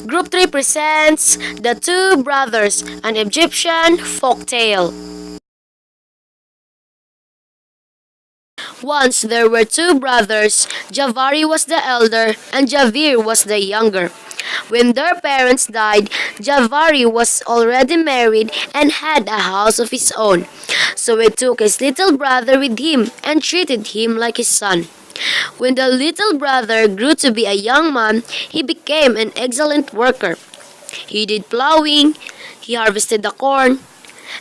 Group 3 presents The Two Brothers, an Egyptian folktale. Once there were two brothers. Javari was the elder and Javir was the younger. When their parents died, Javari was already married and had a house of his own. So he took his little brother with him and treated him like his son. When the little brother grew to be a young man, he became an excellent worker. He did plowing, he harvested the corn,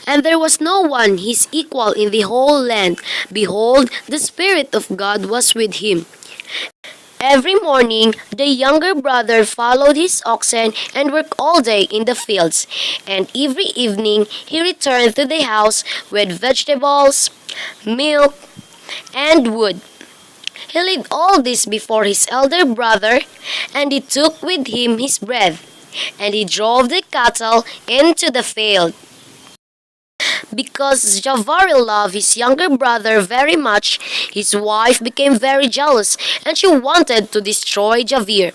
and there was no one his equal in the whole land. Behold, the Spirit of God was with him. Every morning, the younger brother followed his oxen and worked all day in the fields, and every evening he returned to the house with vegetables, milk, and wood. He laid all this before his elder brother, and he took with him his bread, and he drove the cattle into the field. Because Javari loved his younger brother very much, his wife became very jealous and she wanted to destroy Javir.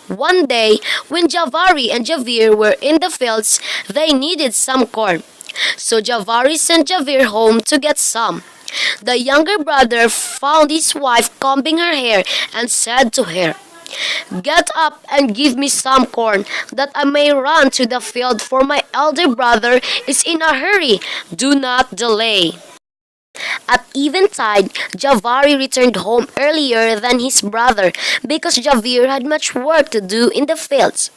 One day, when Javari and Javir were in the fields, they needed some corn. So Javari sent Javir home to get some. The younger brother found his wife combing her hair and said to her, "Get up and give me some corn, that I may run to the field, for my elder brother is in a hurry. Do not delay." At eventide, Javari returned home earlier than his brother because Javir had much work to do in the fields.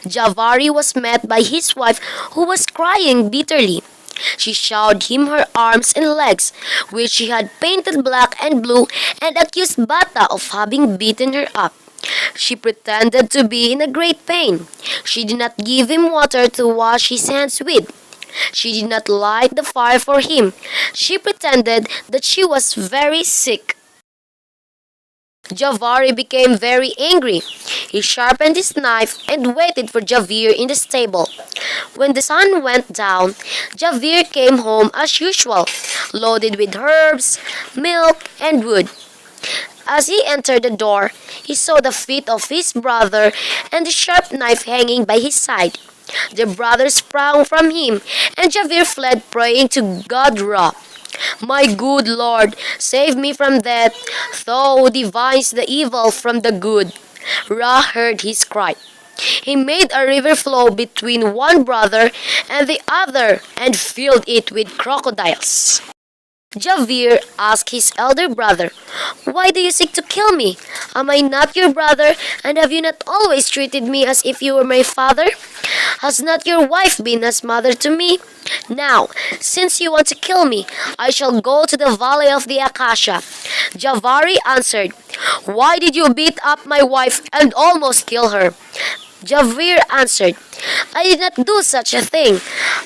Javari was met by his wife, who was crying bitterly. She showed him her arms and legs, which she had painted black and blue, and accused Bata of having beaten her up. She pretended to be in a great pain. She did not give him water to wash his hands with. She did not light the fire for him. She pretended that she was very sick. Javari became very angry. He sharpened his knife and waited for Javir in the stable. When the sun went down, Javir came home as usual, loaded with herbs, milk, and wood. As he entered the door, he saw the feet of his brother and the sharp knife hanging by his side. The brother sprang from him, and Javir fled, praying to God Ra. "My good Lord, save me from death, thou who divines the evil from the good." Ra heard his cry. He made a river flow between one brother and the other and filled it with crocodiles. Javir asked his elder brother, "Why do you seek to kill me? Am I not your brother, and have you not always treated me as if you were my father? Has not your wife been as mother to me? Now, since you want to kill me, I shall go to the valley of the Acacia." Javari answered, "Why did you beat up my wife and almost kill her?" Javir answered, "I did not do such a thing.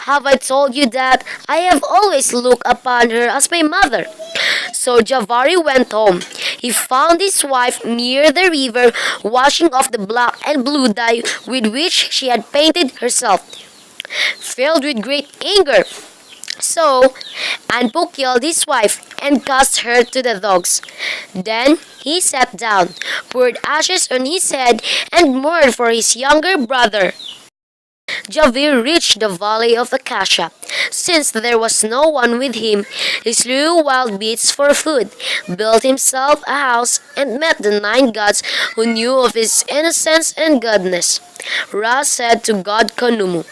Have I told you that I have always looked upon her as my mother?" So Javari went home. He found his wife near the river, washing off the black and blue dye with which she had painted herself. Filled with great anger, so Anpu killed his wife and cast her to the dogs. Then he sat down, poured ashes on his head, and mourned for his younger brother. Javir reached the valley of Acacia. Since there was no one with him, he slew wild beasts for food, built himself a house, and met the 9 gods who knew of his innocence and goodness. Ra said to God Knumu,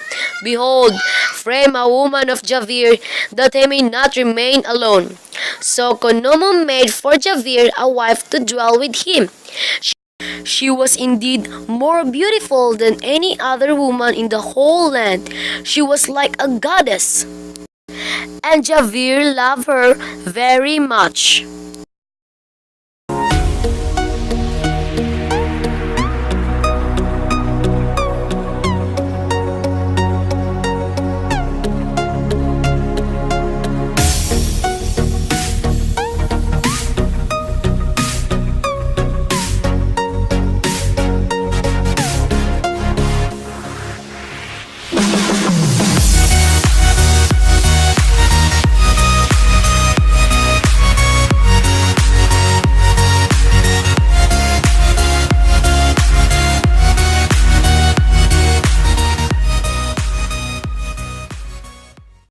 "Behold, frame a woman of Javir, that he may not remain alone." So Knumu made for Javir a wife to dwell with him. She was indeed more beautiful than any other woman in the whole land. She was like a goddess, and Javir loved her very much.